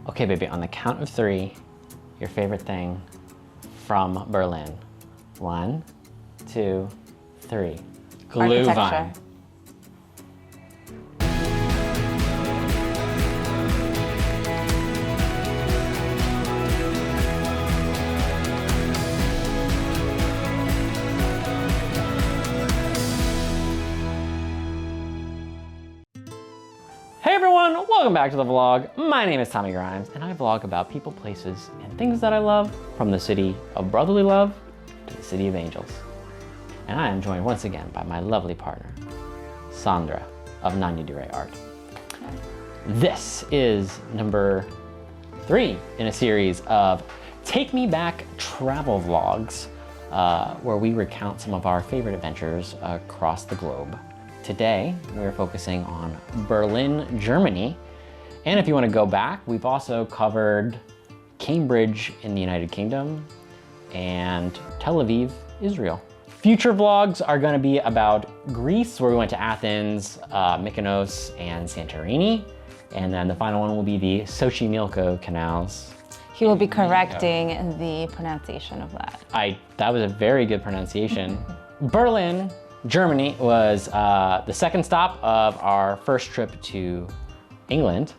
Okay, baby, on the count of 3, your favorite thing from Berlin. 1, 2, 3. Glühwein. Hey everyone, welcome back to the vlog. My name is Tommy Grimes, and I vlog about people, places, and things that I love from the city of brotherly love to the city of angels. And I am joined once again by my lovely partner, Sandra of Nanya Dire Art. This is number 3 in a series of Take Me Back travel vlogs, where we recount some of our favorite adventures across the globe. Today, we're focusing on Berlin, Germany. And if you want to go back, we've also covered Cambridge in the United Kingdom and Tel Aviv, Israel. Future vlogs are going to be about Greece, where we went to Athens, Mykonos, and Santorini. And then the final one will be the Xochimilco canals. He will be correcting the pronunciation of that. That was a very good pronunciation. Berlin, Germany was the second stop of our first trip to England,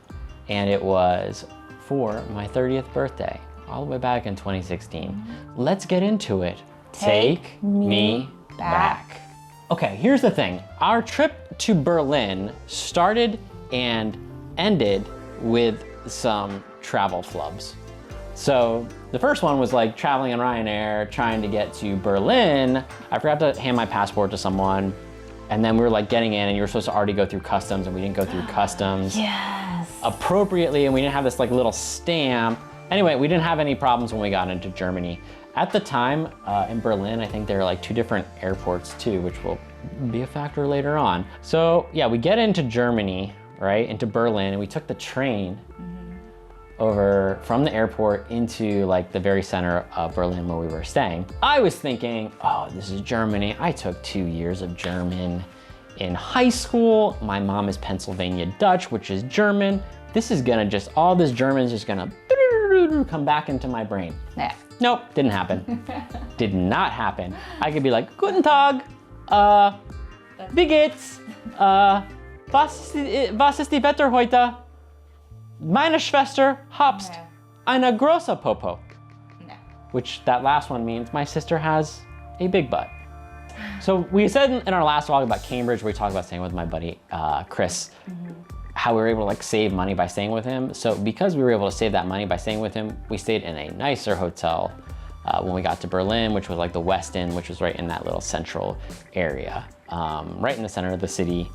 and it was for my 30th birthday, all the way back in 2016. Let's get into it. Take me back. Okay, here's the thing. Our trip to Berlin started and ended with some travel flubs. So the first one was like traveling on Ryanair, trying to get to Berlin. I forgot to hand my passport to someone, and then we were like getting in, and you were supposed to already go through customs, and we didn't go through customs appropriately, and we didn't have this like little stamp. Anyway, we didn't have any problems when we got into Germany. At the time in Berlin, I think there are like 2 different airports too, which will be a factor later on. So yeah, we get into Germany, right, into Berlin, and we took the train over from the airport into like the very center of Berlin where we were staying. I was thinking, oh, this is Germany. I took 2 years of German in high school. My mom is Pennsylvania Dutch, which is German. This is gonna just, all this German is just gonna come back into my brain. Yeah. Nope, didn't happen. Did not happen. I could be like, Guten Tag, wie geht's? Was ist die Wetter heute? Meine Schwester hat eine große Popo. No. Which that last one means my sister has a big butt. So we said in our last vlog about Cambridge, where we talked about staying with my buddy, Chris, how we were able to like save money by staying with him. So because we were able to save that money by staying with him, we stayed in a nicer hotel when we got to Berlin, which was like the West End, which was right in that little central area, right in the center of the city.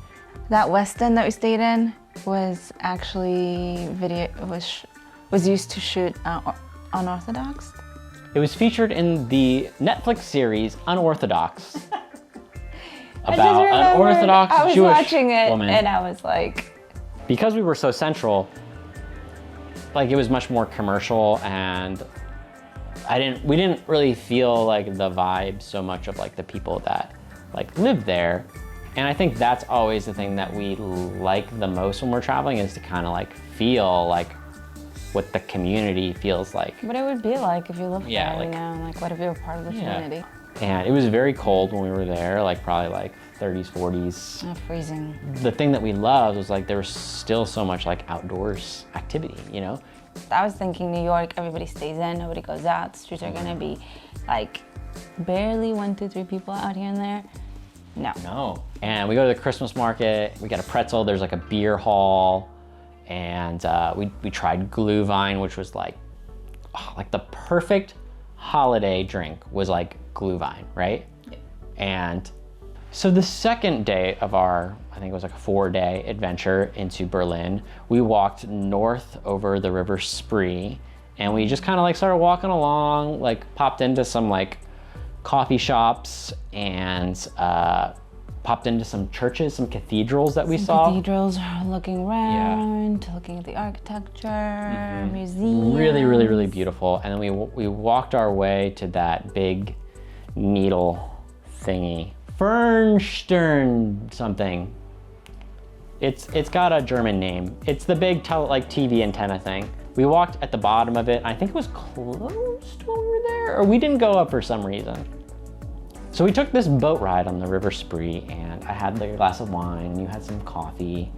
That West End that we stayed in was actually was used to shoot Unorthodox. It was featured in the Netflix series Unorthodox about an Orthodox Jewish woman. I was watching it and I was like, because we were so central, like it was much more commercial, and we didn't really feel like the vibe so much of like the people that like live there. And I think that's always the thing that we like the most when we're traveling, is to kind of like feel like what the community feels like. What it would be like if you lived there, like, you know, like what if you were part of the community. And it was very cold when we were there, like probably like 30s, 40s. Oh, freezing. The thing that we loved was like there was still so much like outdoors activity, you know? I was thinking New York, everybody stays in, nobody goes out. The streets are gonna be like barely 1, 2, 3 people out here and there. No. And we go to the Christmas market, we got a pretzel, there's like a beer hall, and we tried Glühwein, which was like the perfect holiday drink was like Glühwein, right? Yeah. And so the second day of our, I think it was like a 4-day adventure into Berlin, we walked north over the river Spree, and we just kind of like started walking along, like popped into some like coffee shops, and popped into some churches, some cathedrals that we saw. Cathedrals, looking around, looking at the architecture, museums. Really, really, really beautiful. And then we walked our way to that big needle thingy. Fernstern something. It's got a German name. It's the big TV antenna thing. We walked at the bottom of it. I think it was closed over there, or we didn't go up for some reason. So we took this boat ride on the River Spree, and I had like a glass of wine, and you had some coffee.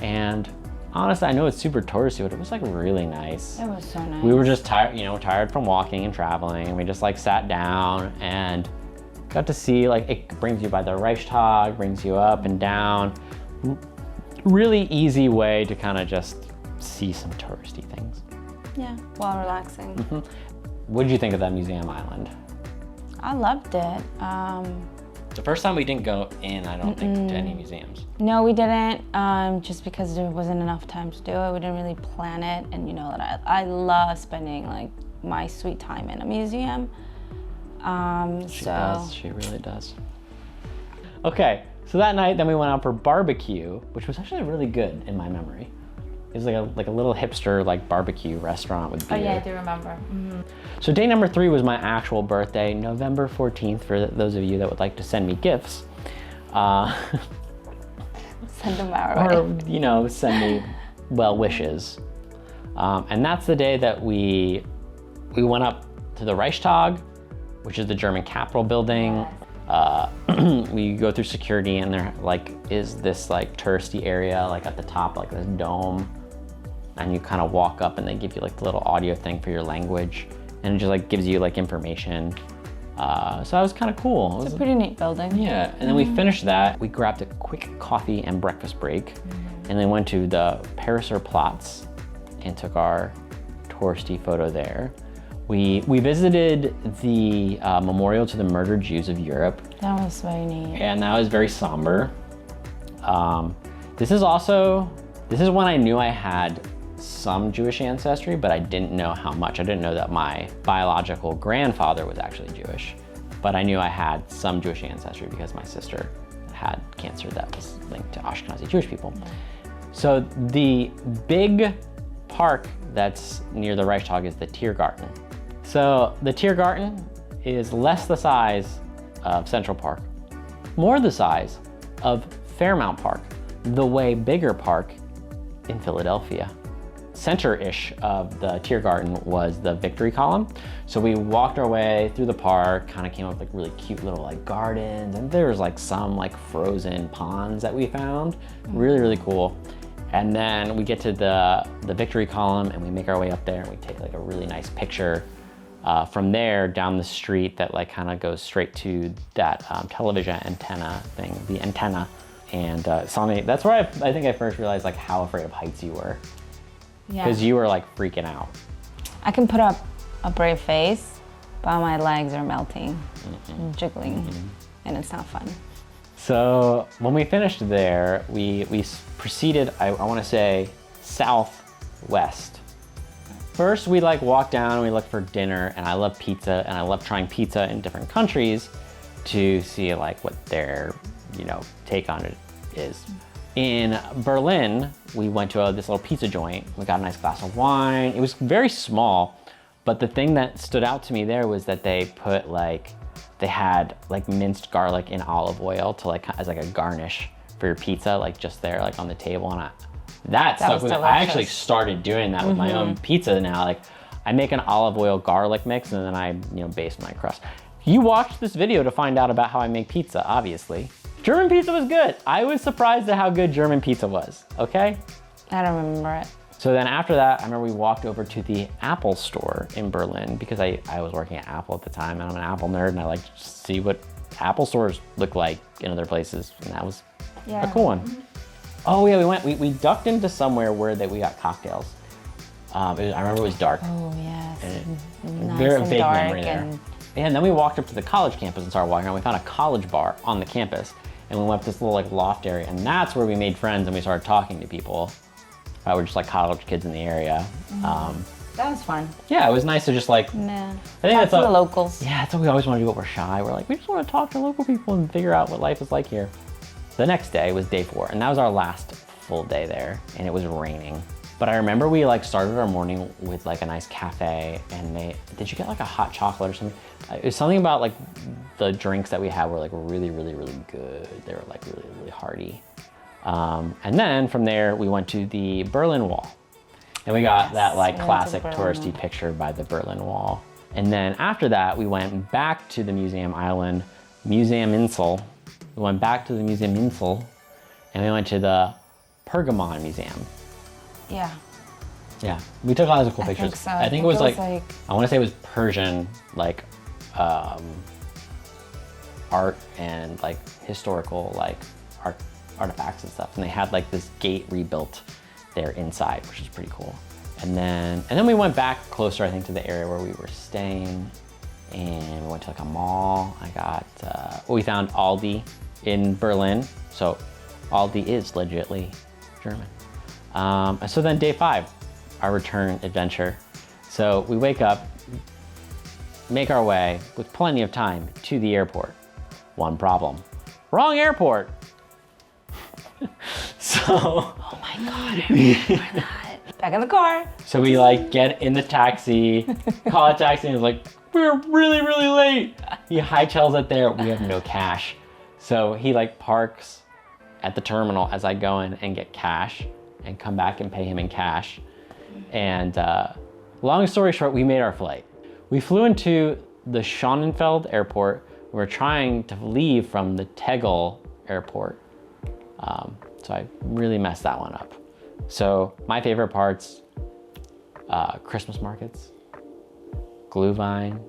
And honestly, I know it's super touristy, but it was like really nice. It was so nice. We were just tired, tired from walking and traveling, and we just like sat down and got to see, like, it brings you by the Reichstag, brings you up and down. Really easy way to kind of just see some touristy things. Yeah, while relaxing. What did you think of that museum island? I loved it. The first time we didn't go in, I don't think, to any museums. No, we didn't, just because there wasn't enough time to do it. We didn't really plan it, and you know that I love spending like my sweet time in a museum. She does, she really does. Okay, so that night then we went out for barbecue, which was actually really good in my memory. It was like a little hipster like barbecue restaurant with beer. Oh yeah, I do remember. So day number 3 was my actual birthday, November 14th, for those of you that would like to send me gifts. Send them our way. Or, send me well wishes. And that's the day that we went up to the Reichstag, which is the German Capitol building. We go through security, and there like is this like touristy area like at the top, like this dome, and you kind of walk up and they give you like the little audio thing for your language, and it just like gives you like information. So that was kind of cool. It's a pretty neat building. Yeah, and then we finished that. We grabbed a quick coffee and breakfast break, and then went to the Pariser Platz and took our touristy photo there. We visited the memorial to the murdered Jews of Europe. That was very neat. And that was very somber. This is when I knew I had some Jewish ancestry, but I didn't know how much. I didn't know that my biological grandfather was actually Jewish, but I knew I had some Jewish ancestry because my sister had cancer that was linked to Ashkenazi Jewish people. So the big park that's near the Reichstag is the Tiergarten. So the Tiergarten is less the size of Central Park, more the size of Fairmount Park, the way bigger park in Philadelphia. Center-ish of the Tiergarten was the Victory Column. So we walked our way through the park, kind of came up with like really cute little like gardens, and there was like some like frozen ponds that we found. Really, really cool. And then we get to the Victory Column, and we make our way up there, and we take like a really nice picture. From there, down the street that like kind of goes straight to that television antenna thing, the antenna. And that's where I think I first realized like how afraid of heights you were. Yeah. Because you were like freaking out. I can put up a brave face, but my legs are melting and jiggling, and it's not fun. So when we finished there, we proceeded, I want to say, southwest. First, we like walked down and we looked for dinner, and I love pizza, and I love trying pizza in different countries to see like what their, take on it is. In Berlin, we went to this little pizza joint. We got a nice glass of wine. It was very small, but the thing that stood out to me there was that they had like minced garlic in olive oil to like as like a garnish for your pizza, like just there, like on the table, and that stuck with me. I actually started doing that with my own pizza now. Like I make an olive oil garlic mix, and then I baste my crust. You watched this video to find out about how I make pizza, obviously. German pizza was good. I was surprised at how good German pizza was, okay? I don't remember it. So then after that, I remember we walked over to the Apple store in Berlin because I was working at Apple at the time, and I'm an Apple nerd, and I like to see what Apple stores look like in other places, and that was a cool one. Oh yeah, we ducked into somewhere where we got cocktails. I remember it was dark. Oh yes, nice very and vague dark memory there. And then we walked up to the college campus and started walking around. We found a college bar on the campus, and we went up this little like loft area, and that's where we made friends and we started talking to people. We're just like college kids in the area. That was fun. Yeah, it was nice to just like. I think that's the locals. Yeah, that's what we always want to do, but we're shy. We're like, we just want to talk to local people and figure out what life is like here. The next day was day 4, and that was our last full day there, and it was raining. But I remember we like started our morning with like a nice cafe, and did you get like a hot chocolate or something? It was something about like the drinks that we had were like really, really, really good. They were like really, really hearty. And then from there we went to the Berlin Wall. And we got that like we went to classic Berlin. touristy picture by the Berlin Wall. And then after that, we went back to the museum island, Museum Insel. We went back to the Museum Insel and we went to the Pergamon Museum. Yeah. Yeah, we took lots of cool I pictures. think so. I think it was like, like I want to say it was Persian, like art and like historical like artifacts and stuff. And they had like this gate rebuilt there inside, which is pretty cool. And then we went back closer, I think, to the area where we were staying, and we went to like a mall. I got, we found Aldi in Berlin. So Aldi is legitly German. And so then day 5, our return adventure. So we wake up, make our way with plenty of time to the airport. One problem, wrong airport. So, oh my God, I remember that. Back in the car. So we like get in the taxi, call a taxi, and it's like, we're really, really late. He hightails it there. We have no cash. So he like parks at the terminal as I go in and get cash and come back and pay him in cash. And long story short, we made our flight. We flew into the Schönefeld airport. We were trying to leave from the Tegel airport. So I really messed that one up. So my favorite parts, Christmas markets, Glühwein,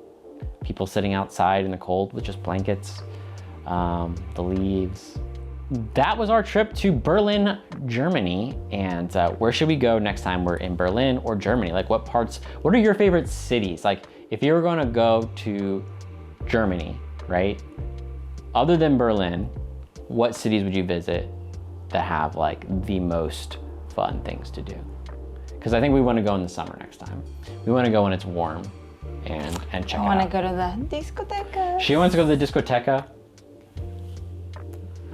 people sitting outside in the cold with just blankets, the leaves. That was our trip to Berlin, Germany. And where should we go next time we're in Berlin or Germany? Like what are your favorite cities? Like if you were gonna go to Germany, right? Other than Berlin, what cities would you visit that have like the most fun things to do? Because I think we want to go in the summer next time. We want to go when it's warm and check it out. I want to go to the discoteca. She wants to go to the discoteca.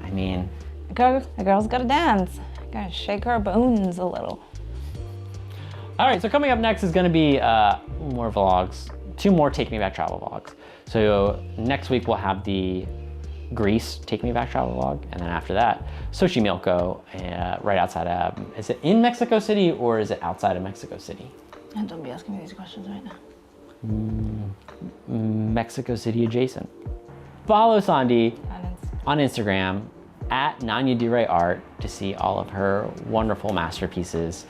I mean, A girl's gotta dance. Gotta shake her bones a little. all right, so coming up next is gonna be more vlogs, 2 more Take Me Back travel vlogs. So next week we'll have the Greece Take Me Back travel vlog, and then after that, Xochimilco, right outside of, is it in Mexico City or is it outside of Mexico City? And don't be asking me these questions right now. Mexico City adjacent. Follow Sandy on Instagram at @NanyaDuray to see all of her wonderful masterpieces.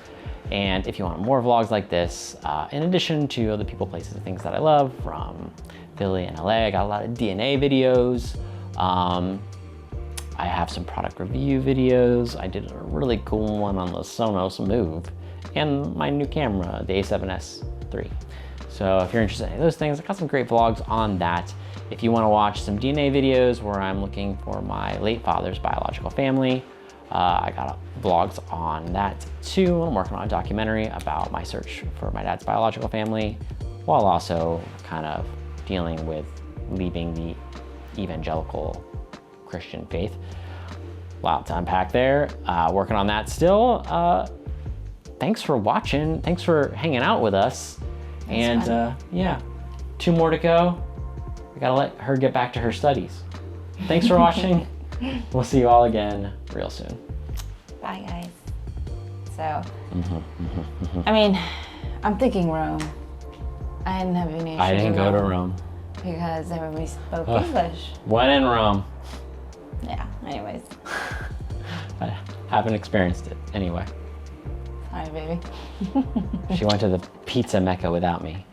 And if you want more vlogs like this, in addition to other people, places, and things that I love from Philly and LA, I got a lot of DNA videos. I have some product review videos. I did a really cool one on the Sonos Move and my new camera, the A7S III. So if you're interested in any of those things, I got some great vlogs on that. If you want to watch some DNA videos where I'm looking for my late father's biological family, I got vlogs on that too. I'm working on a documentary about my search for my dad's biological family, while also kind of dealing with leaving the evangelical Christian faith. A lot to unpack there. Working on that still. Thanks for watching. Thanks for hanging out with us. And yeah, 2 more to go. We gotta let her get back to her studies. Thanks for watching. We'll see you all again real soon. Bye, guys. So, I mean, I'm thinking Rome. I didn't have any issues. I didn't go to Rome. Because everybody spoke English. When in Rome. Yeah, anyways. I haven't experienced it anyway. Sorry, baby. She went to the pizza mecca without me.